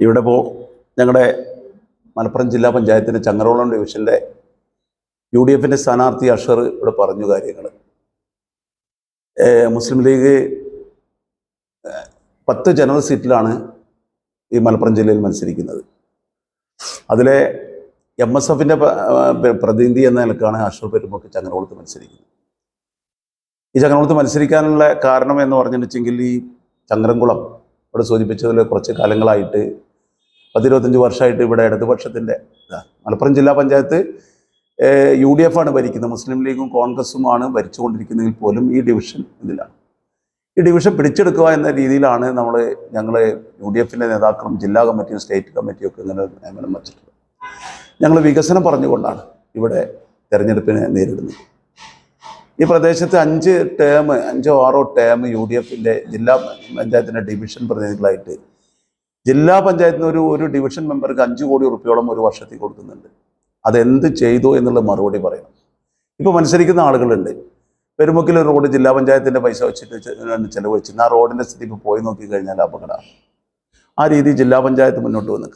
ഇവിടെ ഇപ്പോൾ ഞങ്ങളുടെ മലപ്പുറം ജില്ലാ പഞ്ചായത്തിൻ്റെ ചങ്ങരോളം ഡിവിഷൻ്റെ UDFിൻ്റെ സ്ഥാനാർത്ഥി അഷർ ഇവിടെ പറഞ്ഞു കാര്യങ്ങൾ. മുസ്ലിം ലീഗ് 10 ജനറൽ സീറ്റിലാണ് ഈ മലപ്പുറം ജില്ലയിൽ മത്സരിക്കുന്നത്. അതിലെ MSFിൻ്റെ പ്രതിനിധി എന്ന നിലക്കാണ് അഷർ പെരുമ്പൊക്കെ ചങ്ങരോളത്ത് മത്സരിക്കുന്നത്. ഈ ചങ്ങരോളത്ത് മത്സരിക്കാനുള്ള കാരണം എന്ന് പറഞ്ഞിട്ടുണ്ടെങ്കിൽ ഈ ചങ്ങരംകുളം ഇവിടെ സൂചിപ്പിച്ചതിൽ കുറച്ച് കാലങ്ങളായിട്ട് 10-25 വർഷമായിട്ട് ഇവിടെ ഇടതുപക്ഷത്തിൻ്റെ മലപ്പുറം ജില്ലാ പഞ്ചായത്ത് UDF ആണ് ഭരിക്കുന്നത്. മുസ്ലിം ലീഗും കോൺഗ്രസുമാണ് ഭരിച്ചുകൊണ്ടിരിക്കുന്നതിൽ പോലും ഈ ഡിവിഷൻ ഇതിലാണ്. ഈ ഡിവിഷൻ പിടിച്ചെടുക്കുക എന്ന രീതിയിലാണ് ഞങ്ങൾ UDFിൻ്റെ നേതാക്കളും ജില്ലാ കമ്മിറ്റിയും സ്റ്റേറ്റ് കമ്മിറ്റിയും ഒക്കെ ഇങ്ങനെ നിയമനം വച്ചിട്ടുള്ളത്. ഞങ്ങൾ വികസനം പറഞ്ഞുകൊണ്ടാണ് ഇവിടെ തെരഞ്ഞെടുപ്പിനെ നേരിടുന്നത്. ഈ പ്രദേശത്ത് 5 ടേം 5 6 ടേം UDFിൻ്റെ ജില്ലാ പഞ്ചായത്തിൻ്റെ ഡിവിഷൻ പ്രതിനിധികളായിട്ട് ജില്ലാ പഞ്ചായത്തിന് ഒരു ഡിവിഷൻ മെമ്പർക്ക് 5 കോടി റുപ്യോളം ഒരു വർഷത്തിൽ കൊടുക്കുന്നുണ്ട്. അതെന്ത് ചെയ്തു എന്നുള്ള മറുപടി പറയണം. ഇപ്പോൾ മത്സരിക്കുന്ന ആളുകളുണ്ട്. പെരുമുക്കിൽ റോഡ് ജില്ലാ പഞ്ചായത്തിൻ്റെ പൈസ വെച്ചിട്ട് ചെലവഴിച്ചിരുന്നു. ആ റോഡിൻ്റെ സ്ഥിതി ഇപ്പോൾ പോയി നോക്കിക്കഴിഞ്ഞാൽ അപകടമാണ്. ആ രീതി ജില്ലാ പഞ്ചായത്ത് മുന്നോട്ട് വന്ന്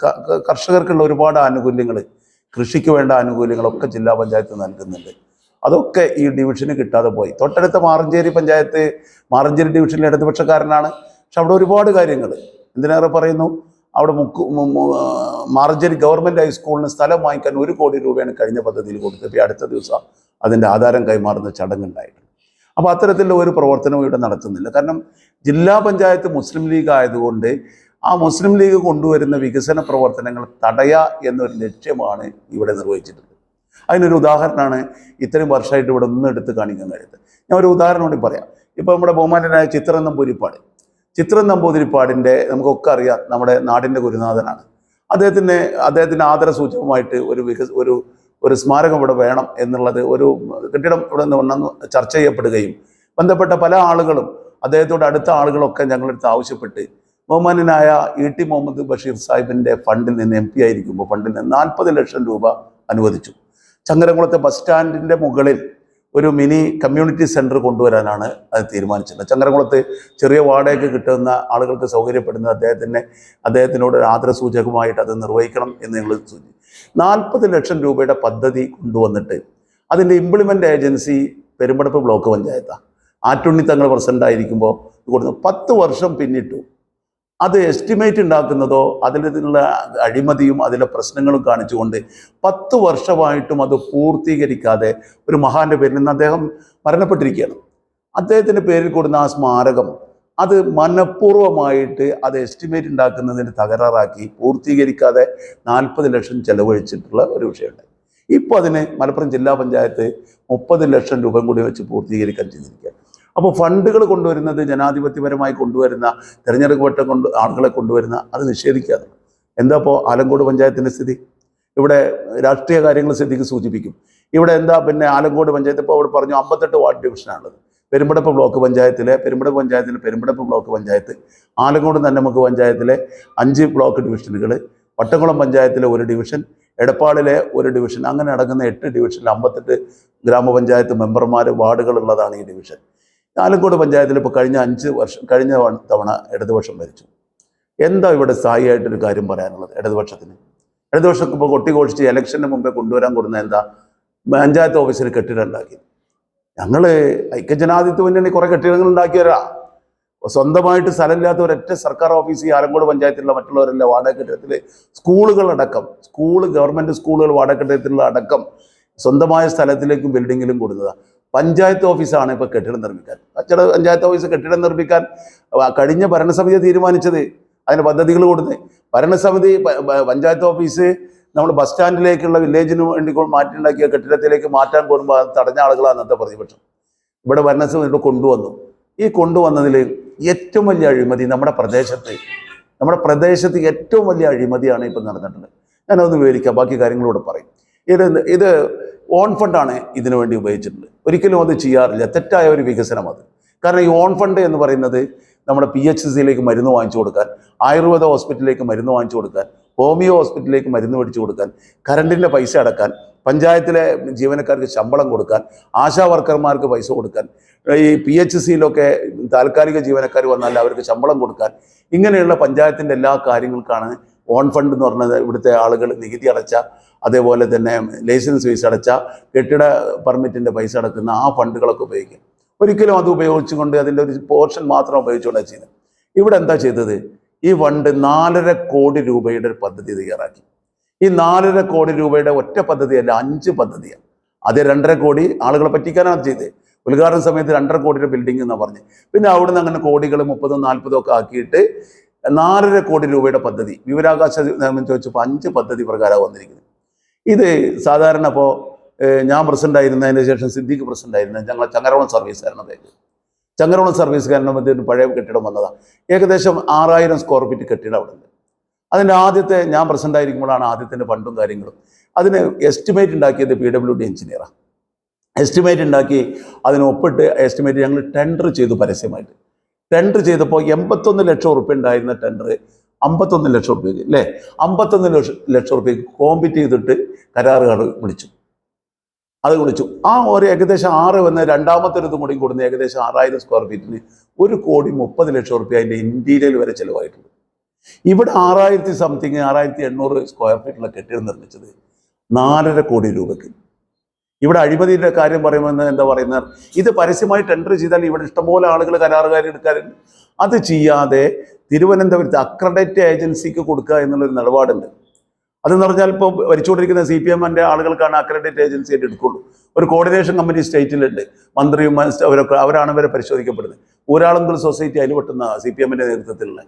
കർഷകർക്കുള്ള ഒരുപാട് ആനുകൂല്യങ്ങൾ, കൃഷിക്ക് വേണ്ട ആനുകൂല്യങ്ങളൊക്കെ ജില്ലാ പഞ്ചായത്ത് നൽകുന്നുണ്ട്. അതൊക്കെ ഈ ഡിവിഷന് കിട്ടാതെ പോയി. തൊട്ടടുത്ത മാറഞ്ചേരി പഞ്ചായത്ത്, മാറഞ്ചേരി ഡിവിഷനിലെ ഇടതുപക്ഷക്കാരനാണ്. പക്ഷെ അവിടെ ഒരുപാട് കാര്യങ്ങൾ എന്തിനേറെ പറയുന്നു, അവിടെ മാറഞ്ചേരി ഗവൺമെൻറ് ഹൈസ്കൂളിന് സ്ഥലം വാങ്ങിക്കാൻ 1 കോടി രൂപയാണ് കഴിഞ്ഞ പദ്ധതിയിൽ കൊടുത്തത്. അടുത്ത ദിവസം അതിൻ്റെ ആധാരം കൈമാറുന്ന ചടങ്ങുണ്ടായിട്ടുണ്ട്. അപ്പോൾ അത്തരത്തിലുള്ള ഒരു പ്രവർത്തനവും ഇവിടെ നടത്തുന്നില്ല. കാരണം ജില്ലാ പഞ്ചായത്ത് മുസ്ലിം ലീഗ് ആയതുകൊണ്ട് ആ മുസ്ലിം ലീഗ് കൊണ്ടുവരുന്ന വികസന പ്രവർത്തനങ്ങൾ തടയുക എന്നൊരു ലക്ഷ്യമാണ് ഇവിടെ നിർവഹിച്ചിട്ടുള്ളത്. അതിനൊരു ഉദാഹരണമാണ് ഇത്രയും വർഷമായിട്ട് ഇവിടെ ഒന്നും എടുത്ത് കാണിക്കാൻ കഴിയുന്നത്. ഞാൻ ഒരു ഉദാഹരണം കൂടി പറയാം. ഇപ്പോൾ നമ്മുടെ ബഹുമാനനായ ചിത്രം നമ്പൂതിരിപ്പാടിൻ്റെ നമുക്കൊക്കെ അറിയാം, നമ്മുടെ നാടിൻ്റെ ഗുരുനാഥനാണ്. അദ്ദേഹത്തിന് ആദരസൂചകമായിട്ട് ഒരു സ്മാരകം ഇവിടെ വേണം എന്നുള്ളത്, ഒരു കെട്ടിടം ഇവിടെ നിന്ന് ചർച്ച ചെയ്യപ്പെടുകയും ബന്ധപ്പെട്ട പല ആളുകളും അദ്ദേഹത്തോട് അടുത്ത ആളുകളൊക്കെ ഞങ്ങളെടുത്ത് ആവശ്യപ്പെട്ട് ബഹുമാനനായ ET മുഹമ്മദ് ബഷീർ സാഹിബിൻ്റെ ഫണ്ടിൽ നിന്ന് MP ആയിരിക്കുമ്പോൾ ഫണ്ടിൽ നിന്ന് 40 ലക്ഷം രൂപ അനുവദിച്ചു. ചങ്ങരംകുളത്തെ ബസ് സ്റ്റാൻഡിൻ്റെ മുകളിൽ ഒരു മിനി കമ്മ്യൂണിറ്റി സെൻറ്റർ കൊണ്ടുവരാനാണ് അത് തീരുമാനിച്ചത്. ചങ്ങരംകുളത്ത് ചെറിയ വാടകയ്ക്ക് കിട്ടുന്ന ആളുകൾക്ക് സൗകര്യപ്പെടുന്ന അദ്ദേഹത്തിനോട് ആദരസൂചകമായിട്ട് അത് നിർവഹിക്കണം എന്ന് ഞങ്ങൾ സൂചിപ്പിച്ചു. 40 ലക്ഷം രൂപയുടെ പദ്ധതി കൊണ്ടുവന്നിട്ട് അതിൻ്റെ ഇംപ്ലിമെൻ്റ് ഏജൻസി പെരുമ്പടപ്പ് ബ്ലോക്ക് പഞ്ചായത്താണ്. ആറ്റുണ്ണി തങ്ങൾ പ്രസിഡൻ്റായിരിക്കുമ്പോൾ കൊടുത്തു. 10 വർഷം പിന്നിട്ടു. അത് എസ്റ്റിമേറ്റ് ഉണ്ടാക്കുന്നതോ അതിലുള്ള അഴിമതിയും അതിലെ പ്രശ്നങ്ങളും കാണിച്ചുകൊണ്ട് 10 വർഷമായിട്ടും അത് പൂർത്തീകരിക്കാതെ ഒരു മഹാന്റെ പേരിൽ നിന്ന് അദ്ദേഹം മരണപ്പെട്ടിരിക്കുകയാണ്. അദ്ദേഹത്തിൻ്റെ പേരിൽ കൊടുക്കുന്ന ആ സ്മാരകം അത് മനഃപൂർവ്വമായിട്ട് അത് എസ്റ്റിമേറ്റ് ഉണ്ടാക്കുന്നതിന് തകരാറാക്കി പൂർത്തീകരിക്കാതെ 40 ലക്ഷം ചെലവഴിച്ചിട്ടുള്ള ഒരു വിഷയമുണ്ട്. ഇപ്പോൾ അതിന് മലപ്പുറം ജില്ലാ പഞ്ചായത്ത് 30 ലക്ഷം രൂപ കൂടി വെച്ച് പൂർത്തീകരിക്കാൻ ചെയ്തിരിക്കുകയാണ്. അപ്പോൾ ഫണ്ടുകൾ കൊണ്ടുവരുന്നത് ജനാധിപത്യപരമായി കൊണ്ടുവരുന്ന, തെരഞ്ഞെടുക്കപ്പെട്ട ആളുകളെ കൊണ്ടുവരുന്ന അത് നിഷേധിക്കാതെ എന്താ ഇപ്പോൾ ആലങ്കോട് പഞ്ചായത്തിൻ്റെ സ്ഥിതി? ഇവിടെ രാഷ്ട്രീയ കാര്യങ്ങൾ സ്ഥിതിക്ക് സൂചിപ്പിക്കും. ഇവിടെ എന്താ പിന്നെ ആലങ്കോട് പഞ്ചായത്ത് ഇപ്പോൾ അവിടെ പറഞ്ഞു 58 വാർഡ് ഡിവിഷനാണുള്ളത്. പെരുമ്പടപ്പ് ബ്ലോക്ക് പഞ്ചായത്തിലെ പെരുമ്പടപ്പ് ബ്ലോക്ക് പഞ്ചായത്ത്, ആലങ്കോട് നന്നമുക്ക് പഞ്ചായത്തിലെ 5 ബ്ലോക്ക് ഡിവിഷനുകൾ, വട്ടംകുളം പഞ്ചായത്തിലെ 1 ഡിവിഷൻ, എടപ്പാളിലെ 1 ഡിവിഷൻ, അങ്ങനെ അടങ്ങുന്ന 8 ഡിവിഷനിൽ 58 ഗ്രാമപഞ്ചായത്ത് മെമ്പർമാർ വാർഡുകളുള്ളതാണ് ഈ ഡിവിഷൻ. ആലങ്കോട് പഞ്ചായത്തിൽ ഇപ്പോൾ കഴിഞ്ഞ തവണ ഇടതുപക്ഷം ഭരിച്ചു. എന്താ ഇവിടെ സ്ഥായിയായിട്ടൊരു കാര്യം പറയാനുള്ളത്? ഇടതുപക്ഷം ഇപ്പോൾ കൊട്ടിഘോഷിച്ച് ഇലക്ഷന് മുമ്പേ കൊണ്ടുവരാൻ കൊടുക്കുന്ന എന്താ? പഞ്ചായത്ത് ഓഫീസിൽ കെട്ടിടം ഉണ്ടാക്കി. ഞങ്ങൾ ഐക്യജനാധിപത്യ മുന്നണി കുറേ കെട്ടിടങ്ങൾ ഉണ്ടാക്കിയവരാ. സ്വന്തമായിട്ട് സ്ഥലമില്ലാത്ത ഒരൊറ്റ സർക്കാർ ഓഫീസ് ഈ ആലങ്കോട് പഞ്ചായത്തിലുള്ള മറ്റുള്ളവരല്ല. വാടക കെട്ടിടത്തിൽ സ്കൂളുകളടക്കം, ഗവൺമെൻറ് സ്കൂളുകൾ വാടക കെട്ടിടത്തിലുള്ള അടക്കം സ്വന്തമായ സ്ഥലത്തിലേക്കും ബിൽഡിങ്ങിലും കൊടുത്തതാണ്. പഞ്ചായത്ത് ഓഫീസാണ് ഇപ്പോൾ കെട്ടിടം നിർമ്മിക്കാൻ. പഞ്ചായത്ത് ഓഫീസ് കെട്ടിടം നിർമ്മിക്കാൻ കഴിഞ്ഞ ഭരണസമിതി തീരുമാനിച്ചത്, അതിന് പദ്ധതികൾ കൊടുത്ത് ഭരണസമിതി പഞ്ചായത്ത് ഓഫീസ് നമ്മൾ ബസ് സ്റ്റാൻഡിലേക്കുള്ള വില്ലേജിന് വേണ്ടി മാറ്റിയുണ്ടാക്കിയ കെട്ടിടത്തിലേക്ക് മാറ്റാൻ കൂടുമ്പോൾ അത് തടഞ്ഞ ആളുകളാണ് അന്നത്തെ പ്രതിപക്ഷം. ഇവിടെ ഭരണസമിതി കൊണ്ടുവന്നു. ഈ കൊണ്ടുവന്നതിൽ ഏറ്റവും വലിയ അഴിമതി നമ്മുടെ പ്രദേശത്ത് ഏറ്റവും വലിയ അഴിമതിയാണ് ഇപ്പം നടന്നിട്ടുള്ളത്. ഞാനതൊന്ന് വിവരിക്കാം, ബാക്കി കാര്യങ്ങളോട് പറയും. ഇത് ഓൺ ഫണ്ടാണ് ഇതിനു വേണ്ടി ഉപയോഗിച്ചിട്ടുള്ളത്. ഒരിക്കലും അത് ചെയ്യാറില്ല. തെറ്റായ ഒരു വികസനം അത്. കാരണം ഈ ഓൺ ഫണ്ട് എന്ന് പറയുന്നത് നമ്മുടെ PHCയിലേക്ക് മരുന്ന് വാങ്ങിച്ചു കൊടുക്കാൻ, ആയുർവേദ ഹോസ്പിറ്റലിലേക്ക് മരുന്ന് വാങ്ങിച്ചു കൊടുക്കാൻ, ഹോമിയോ ഹോസ്പിറ്റലിലേക്ക് മരുന്ന് മേടിച്ചു കൊടുക്കാൻ, കറണ്ടിൻ്റെ പൈസ അടക്കാൻ, പഞ്ചായത്തിലെ ജീവനക്കാർക്ക് ശമ്പളം കൊടുക്കാൻ, ആശാ വർക്കർമാർക്ക് പൈസ കൊടുക്കാൻ, ഈ PHCയിലൊക്കെ താൽക്കാലിക ജീവനക്കാർ വന്നാൽ അവർക്ക് ശമ്പളം കൊടുക്കാൻ, ഇങ്ങനെയുള്ള പഞ്ചായത്തിൻ്റെ എല്ലാ കാര്യങ്ങൾക്കാണ് ഓൺ ഫണ്ട് എന്ന് പറഞ്ഞത് ഇവിടുത്തെ ആളുകൾ നികുതി അടച്ച, അതേപോലെ തന്നെ ലൈസൻസ് ഫീസ് അടച്ച, കെട്ടിട പെർമിറ്റിൻ്റെ പൈസ അടക്കുന്ന ആ ഫണ്ടുകളൊക്കെ ഉപയോഗിക്കും. ഒരിക്കലും അത് ഉപയോഗിച്ചുകൊണ്ട് അതിൻ്റെ ഒരു പോർഷൻ മാത്രം ഉപയോഗിച്ചുകൊണ്ടാണ് ചെയ്തത്. ഇവിടെ എന്താ ചെയ്തത്? ഈ ഫണ്ട് 4.5 കോടി രൂപയുടെ ഒരു പദ്ധതി തയ്യാറാക്കി. ഈ 4.5 കോടി രൂപയുടെ ഒറ്റ പദ്ധതിയല്ല, 5 പദ്ധതിയാണ്. അത് 2.5 കോടി ആളുകളെ പറ്റിക്കാനാണ് ചെയ്തത്. ഉദ്ഘാടന സമയത്ത് 2.5 കോടിയുടെ ബിൽഡിംഗ് എന്നാണ് പറഞ്ഞത്. പിന്നെ അവിടുന്ന് അങ്ങനെ കോടികൾ 30-ഉം 40-ഉം ഒക്കെ ആക്കിയിട്ട് 4.5 കോടി രൂപയുടെ പദ്ധതി വിവരാവകാശ നിയമം ചോദിച്ചപ്പോൾ 5 പദ്ധതി പ്രകാരമാണ് വന്നിരിക്കുന്നത്. ഇത് സാധാരണ ഇപ്പോൾ ഞാൻ പ്രസിഡന്റ് ആയിരുന്നതിന് ശേഷം സിദ്ദീഖ് പ്രസിഡന്റ് ആയിരുന്നത് ഞങ്ങൾ ചങ്ങരകുളം സർവീസുകാരനതേക്ക്. ചങ്ങരകുളം സർവീസുകാരനത്തിന് പഴയ കെട്ടിടം വന്നതാണ്. ഏകദേശം 6000 സ്ക്വയർ ഫീറ്റ് കെട്ടിടം അവിടെ ഉണ്ട്. അതിൻ്റെ ആദ്യത്തെ ഞാൻ പ്രസിഡന്റ് ആയിരിക്കുമ്പോഴാണ് ആദ്യത്തിൻ്റെ ഫണ്ടും കാര്യങ്ങളും. അതിന് എസ്റ്റിമേറ്റ് ഉണ്ടാക്കിയത് PWD എഞ്ചിനീയറാണ്. എസ്റ്റിമേറ്റ് ഉണ്ടാക്കി അതിന് ഒപ്പിട്ട് എസ്റ്റിമേറ്റ് ഞങ്ങൾ ടെൻഡർ ചെയ്തു. പരസ്യമായിട്ട് ടെൻഡർ ചെയ്തപ്പോൾ 81 ലക്ഷം ഉറുപ്പ്യ ഉണ്ടായിരുന്ന ടെൻഡർ 51 ലക്ഷം ഉറുപ്പ്യക്ക് അല്ലേ, 51 ലക്ഷം ഉറുപ്പ്യക്ക് കോമ്പീറ്റ് ചെയ്തിട്ട് കരാറുകാർ വിളിച്ചു. ആ ഒരു ഏകദേശം 6 വന്ന് രണ്ടാമത്തെ ഒരു ഇതും കൂടി കൊടുന്ന് ഏകദേശം 6000 സ്ക്വയർ ഫീറ്റിന് 1,30 ലക്ഷം ഉറുപ്പ്യ അതിൻ്റെ ഇന്റീരിയൽ വരെ ചിലവായിട്ടുണ്ട്. ഇവിടെ 6000 സംതിങ് 6800 സ്ക്വയർ ഫീറ്റുള്ള കെട്ടിടം നിർമ്മിച്ചത് 4.5 കോടി രൂപയ്ക്ക്. ഇവിടെ അഴിമതിയുടെ കാര്യം പറയുമ്പോൾ എന്താ പറയുന്നത്, ഇത് പരസ്യമായി ടെൻഡർ ചെയ്താൽ ഇവിടെ ഇഷ്ടംപോലെ ആളുകൾ കരാറുകാർ എടുക്കാറുണ്ട്. അത് ചെയ്യാതെ തിരുവനന്തപുരത്ത് അക്രഡേറ്റ് ഏജൻസിക്ക് കൊടുക്കുക എന്നുള്ളൊരു നിലപാടുണ്ട്. അതെന്ന് പറഞ്ഞാൽ ഇപ്പോൾ ഭരിച്ചുകൊണ്ടിരിക്കുന്ന CPM ആളുകൾക്കാണ് അക്രഡേറ്റ് ഏജൻസി ആയിട്ട് എടുക്കുള്ളൂ. ഒരു കോർഡിനേഷൻ കമ്മിറ്റി സ്റ്റേറ്റിലുണ്ട്, മന്ത്രിയും അവരാണ് ഇവരെ പരിശോധിക്കപ്പെടുന്നത്. ഊരാളുങ്കൽ സൊസൈറ്റി അതിൽ പെട്ടുന്ന CPM നേതൃത്വത്തിലുള്ള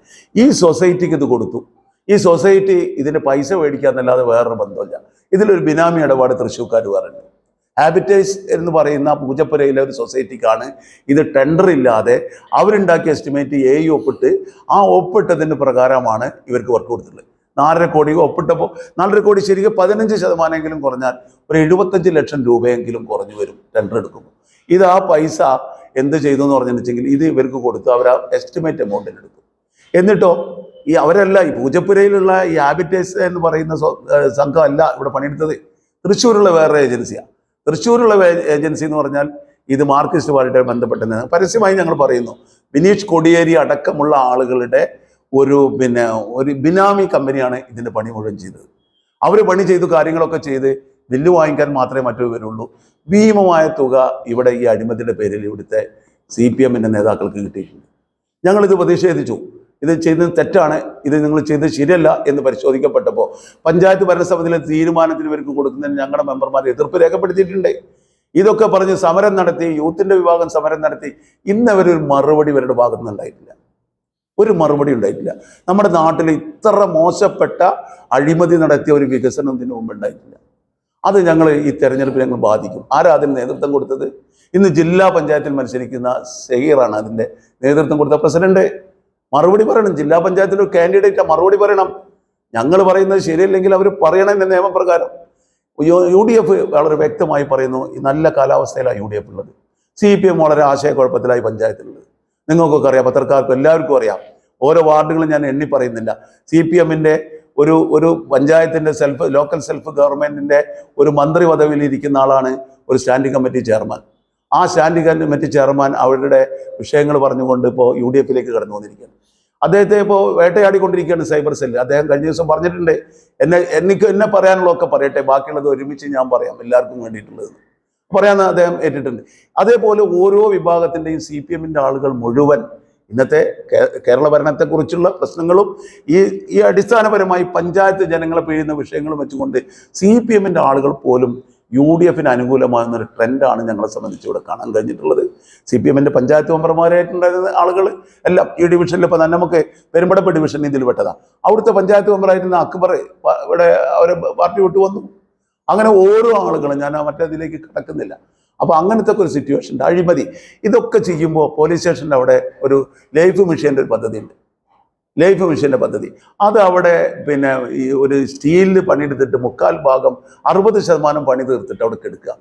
ഈ സൊസൈറ്റിക്ക് ഇത് കൊടുത്തു. ഈ സൊസൈറ്റി ഇതിന് പൈസ മേടിക്കാന്നല്ലാതെ വേറൊരു ബന്ധമില്ല. ഇതിലൊരു ബിനാമി ഇടപാട് തൃശ്ശൂർക്കാർ പറയുന്നത്. ഹാബിറ്റേഴ്സ് എന്ന് പറയുന്ന പൂജപ്പുരയിലെ ഒരു സൊസൈറ്റിക്കാണ് ഇത് ടെൻഡർ ഇല്ലാതെ അവരുണ്ടാക്കിയ എസ്റ്റിമേറ്റ് ഒപ്പിട്ട് ആ ഒപ്പിട്ടതിന് പ്രകാരമാണ് ഇവർക്ക് വർക്ക് കൊടുത്തിട്ടുള്ളത്. 4.5 കോടി ഒപ്പിട്ടപ്പോൾ 4.5 കോടി ശരിക്കും 15% കുറഞ്ഞാൽ ഒരു 75 ലക്ഷം രൂപയെങ്കിലും കുറഞ്ഞു വരും ടെൻഡർ എടുക്കുമ്പോൾ. ഇത് ആ പൈസ എന്ത് ചെയ്തു എന്ന് പറഞ്ഞിട്ടുണ്ടെങ്കിൽ ഇത് ഇവർക്ക് കൊടുത്തു. അവർ ആ എസ്റ്റിമേറ്റ് എമൗണ്ടിൽ എടുക്കും. എന്നിട്ടോ ഈ അവരല്ല, ഈ പൂജപ്പുരയിലുള്ള ഈ ഹാബിറ്റേഴ്സ് എന്ന് പറയുന്ന സംഘമല്ല ഇവിടെ പണിയെടുത്തത്. തൃശ്ശൂരുള്ള വേറെ ഏജൻസിയാണ്. തൃശ്ശൂരുള്ള ഏജൻസി എന്ന് പറഞ്ഞാൽ ഇത് മാർക്സിസ്റ്റ് പാർട്ടിയുമായി ബന്ധപ്പെട്ടത് പരസ്യമായി ഞങ്ങൾ പറയുന്നു. ബിനീഷ് കൊടിയേരി അടക്കമുള്ള ആളുകളുടെ ഒരു ബിനാമി കമ്പനിയാണ് ഇതിൻ്റെ പണി മുഴുവൻ ചെയ്തത്. അവർ പണി ചെയ്തു, കാര്യങ്ങളൊക്കെ ചെയ്ത് ബില്ല് വാങ്ങിക്കാൻ മാത്രമേ മറ്റു വരുള്ളൂ. ഭീമമായ തുക ഇവിടെ ഈ അഴിമതിയുടെ പേരിൽ ഇവിടുത്തെ CPM നേതാക്കൾക്ക് കിട്ടിയിട്ടുണ്ട്. ഞങ്ങളിത് പ്രതിഷേധിച്ചു. ഇത് ചെയ്യുന്നത് തെറ്റാണ്, ഇത് നിങ്ങൾ ചെയ്തത് ശരിയല്ല എന്ന് പരിശോധിക്കപ്പെട്ടപ്പോൾ പഞ്ചായത്ത് ഭരണസമിതിയിലെ തീരുമാനത്തിന് ഇവർക്ക് കൊടുക്കുന്നതിന് ഞങ്ങളുടെ മെമ്പർമാർ എതിർപ്പ് രേഖപ്പെടുത്തിയിട്ടുണ്ട്. ഇതൊക്കെ പറഞ്ഞ് സമരം നടത്തി, യൂത്തിൻ്റെ വിഭാഗം സമരം നടത്തി. ഇന്നവരൊരു മറുപടി ഇവരുടെ ഭാഗത്തു നിന്നുണ്ടായിട്ടില്ല. ഒരു മറുപടി ഉണ്ടായിട്ടില്ല. നമ്മുടെ നാട്ടിൽ ഇത്ര മോശപ്പെട്ട അഴിമതി നടത്തിയ ഒരു വികസനം ഇതിനു മുമ്പ് ഉണ്ടായിട്ടില്ല. അത് ഞങ്ങൾ ഈ തെരഞ്ഞെടുപ്പിൽ ഞങ്ങൾ ബാധിക്കും. ആരാ അതിന് നേതൃത്വം കൊടുത്തത്? ഇന്ന് ജില്ലാ പഞ്ചായത്തിൽ മത്സരിക്കുന്ന സഹീറാണ് അതിൻ്റെ നേതൃത്വം കൊടുത്ത പ്രസിഡന്റ്. മറുപടി പറയണം. ജില്ലാ പഞ്ചായത്തിലെ കാൻഡിഡേറ്റ് മറുപടി പറയണം. ഞങ്ങൾ പറയുന്നത് ശരിയല്ലെങ്കിൽ അവർ പറയണം എന്ന നിയമപ്രകാരം. UDF വളരെ വ്യക്തമായി പറയുന്നു, നല്ല കാലാവസ്ഥയിലാണ് UDF ഉള്ളത്. CPM വളരെ ആശയക്കുഴപ്പത്തിലായി പഞ്ചായത്തിലുള്ളത്. നിങ്ങൾക്കൊക്കെ അറിയാം, പത്രക്കാർക്കും എല്ലാവർക്കും അറിയാം. ഓരോ വാർഡുകളും ഞാൻ എണ്ണി പറയുന്നില്ല. CPM ഒരു പഞ്ചായത്തിൻ്റെ ലോക്കൽ സെൽഫ് ഗവൺമെൻറ്റിൻ്റെ ഒരു മന്ത്രി പദവിയിൽ ഇരിക്കുന്ന ആളാണ് ഒരു സ്റ്റാൻഡിംഗ് കമ്മിറ്റി ചെയർമാൻ. ആ സ്റ്റാൻഡിംഗ് കമ്മിറ്റി ചെയർമാൻ അവരുടെ വിഷയങ്ങൾ പറഞ്ഞുകൊണ്ട് ഇപ്പോൾ UDFിലേക്ക് കടന്നു വന്നിരിക്കുകയാണ്. അദ്ദേഹത്തെ ഇപ്പോൾ വേട്ടയാടിക്കൊണ്ടിരിക്കുകയാണ് സൈബർ സെല്ല്. അദ്ദേഹം കഴിഞ്ഞ ദിവസം പറഞ്ഞിട്ടുണ്ട്, എന്നെ പറയാനുള്ളതൊക്കെ പറയട്ടെ, ബാക്കിയുള്ളത് ഒരുമിച്ച് ഞാൻ പറയാം, എല്ലാവർക്കും വേണ്ടിയിട്ടുള്ളത് പറയാമെന്ന് അദ്ദേഹം ഏറ്റിട്ടുണ്ട്. അതേപോലെ ഓരോ വിഭാഗത്തിൻ്റെയും CPM ആളുകൾ മുഴുവൻ ഇന്നത്തെ കേരള ഭരണത്തെക്കുറിച്ചുള്ള പ്രശ്നങ്ങളും ഈ അടിസ്ഥാനപരമായി പഞ്ചായത്ത് ജനങ്ങളെ പിഴിയുന്ന വിഷയങ്ങളും വെച്ചുകൊണ്ട് CPM ആളുകൾ പോലും UDFിന് അനുകൂലമാകുന്നൊരു ട്രെൻഡാണ് ഞങ്ങളെ സംബന്ധിച്ച് ഇവിടെ കാണാൻ കഴിഞ്ഞിട്ടുള്ളത്. CPM പഞ്ചായത്ത് മെമ്പർമാരായിട്ടുണ്ടായിരുന്ന ആളുകൾ എല്ലാം ഈ ഡിവിഷനിൽ ഇപ്പോൾ നമുക്ക് പെരുമ്പടപ്പ് ഡിവിഷൻ ഇതിൽ പെട്ടതാണ്. അവിടുത്തെ പഞ്ചായത്ത് മെമ്പറായിരുന്ന അക്ബർ ഇവിടെ അവരെ പാർട്ടി വിട്ടു വന്നു. അങ്ങനെ ഓരോ ആളുകളും, ഞാൻ മറ്റേതിലേക്ക് കിടക്കുന്നില്ല. അപ്പോൾ അങ്ങനത്തെ ഒരു സിറ്റുവേഷൻ, അഴിമതി ഇതൊക്കെ ചെയ്യുമ്പോൾ പോലീസ് സ്റ്റേഷൻ്റെ അവിടെ ഒരു ലൈഫ് മിഷൻ്റെ ഒരു പദ്ധതി ഉണ്ട്. ലൈഫ് മിഷൻ്റെ പദ്ധതി അത് അവിടെ ഈ ഒരു സ്റ്റീലിൽ പണിയെടുത്തിട്ട് 3/4 60% പണി തീർത്തിട്ട് അവിടെ എടുക്കുക.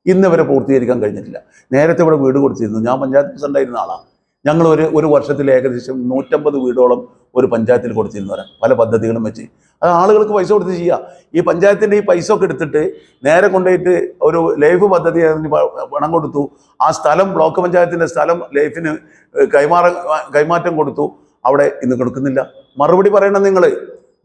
ഇന്ന് വരെ പൂർത്തീകരിക്കാൻ കഴിഞ്ഞിട്ടില്ല. നേരത്തെ ഇവിടെ വീട് കൊടുത്തിരുന്നു. ഞാൻ പഞ്ചായത്ത് പ്രസിഡൻ്റായിരുന്ന ആളാണ്. ഞങ്ങൾ ഒരു വർഷത്തിൽ ഏകദേശം 150 വീടോളം ഒരു പഞ്ചായത്തിൽ കൊടുത്തിരുന്നവരാണ്, പല പദ്ധതികളും വെച്ച്. അത് ആളുകൾക്ക് പൈസ കൊടുത്ത് ചെയ്യുക. ഈ പഞ്ചായത്തിൻ്റെ ഈ പൈസ ഒക്കെ എടുത്തിട്ട് നേരെ കൊണ്ടുപോയിട്ട് ഒരു ലൈഫ് പദ്ധതി പണം കൊടുത്തു. ആ സ്ഥലം, ബ്ലോക്ക് പഞ്ചായത്തിൻ്റെ സ്ഥലം ലൈഫിന് കൈമാറ്റം കൊടുത്തു. അവിടെ ഇന്ന് കൊടുക്കുന്നില്ല. മറുപടി പറയണം.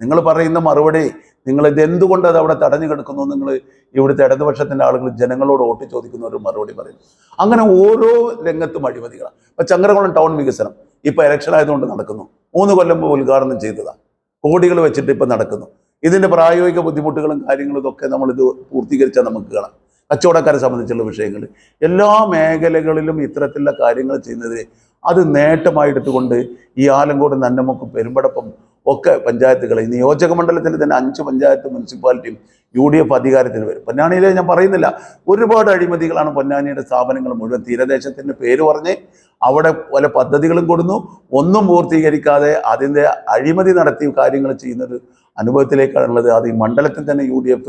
നിങ്ങൾ പറയുന്ന മറുപടി, നിങ്ങൾ ഇതെന്തുകൊണ്ട് അത് അവിടെ തടഞ്ഞു കിടക്കുന്നു, നിങ്ങൾ ഇവിടുത്തെ ഇടതുപക്ഷത്തിൻ്റെ ആളുകൾ ജനങ്ങളോട് വോട്ട് ചോദിക്കുന്ന ഒരു മറുപടി പറയുന്നു. അങ്ങനെ ഓരോ രംഗത്തും അഴിമതികളാണ്. ഇപ്പം ചങ്ങരകുളം ടൗൺ വികസനം ഇപ്പം ഇലക്ഷൻ ആയതുകൊണ്ട് നടക്കുന്നു. 3 കൊല്ലം മുമ്പ് ഉദ്ഘാടനം ചെയ്തതാണ്. കോടികൾ വെച്ചിട്ട് ഇപ്പം നടക്കുന്നു. ഇതിൻ്റെ പ്രായോഗിക ബുദ്ധിമുട്ടുകളും കാര്യങ്ങളും ഇതൊക്കെ നമ്മളിത് പൂർത്തീകരിച്ചാൽ നമുക്ക് കാണാം. കച്ചവടക്കാരെ സംബന്ധിച്ചുള്ള വിഷയങ്ങൾ എല്ലാ മേഖലകളിലും ഇത്തരത്തിലുള്ള കാര്യങ്ങൾ ചെയ്യുന്നത് അത് നേട്ടമായിട്ടെടുത്തുകൊണ്ട് ഈ ആലങ്കോട്, നന്നമുക്ക്, പെരുമ്പടപ്പം ഒക്കെ പഞ്ചായത്തുകൾ, ഈ നിയോജക മണ്ഡലത്തിൽ തന്നെ 5 പഞ്ചായത്ത് മുനിസിപ്പാലിറ്റിയും UDF അധികാരത്തിന് വരും. പൊന്നാനിയിലെ ഞാൻ പറയുന്നില്ല, ഒരുപാട് അഴിമതികളാണ് പൊന്നാനിയുടെ സ്ഥാപനങ്ങൾ മുഴുവൻ. തീരദേശത്തിൻ്റെ പേര് പറഞ്ഞ് അവിടെ പല പദ്ധതികളും കൊടുന്നു, ഒന്നും പൂർത്തീകരിക്കാതെ അതിൻ്റെ അഴിമതി നടത്തി കാര്യങ്ങൾ ചെയ്യുന്നത് അനുഭവത്തിലേക്കാണുള്ളത്. അത് ഈ മണ്ഡലത്തിൽ തന്നെ UDF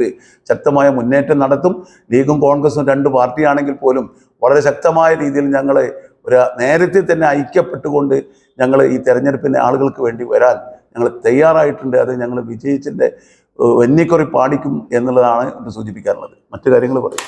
ശക്തമായ മുന്നേറ്റം നടത്തും. ലീഗും കോൺഗ്രസും 2 പാർട്ടിയാണെങ്കിൽ പോലും വളരെ ശക്തമായ രീതിയിൽ ഞങ്ങൾ നേരത്തെ തന്നെ ഐക്യപ്പെട്ടുകൊണ്ട് ഞങ്ങൾ ഈ തെരഞ്ഞെടുപ്പിന് ആളുകൾക്ക് വേണ്ടി വരാൻ ഞങ്ങൾ തയ്യാറായിട്ടുണ്ട്. അത് ഞങ്ങൾ വിജയിച്ചിൻ്റെ വെന്നിക്കുറി പാടിക്കും എന്നുള്ളതാണ് സൂചിപ്പിക്കാറുള്ളത്. മറ്റു കാര്യങ്ങൾ പറയും.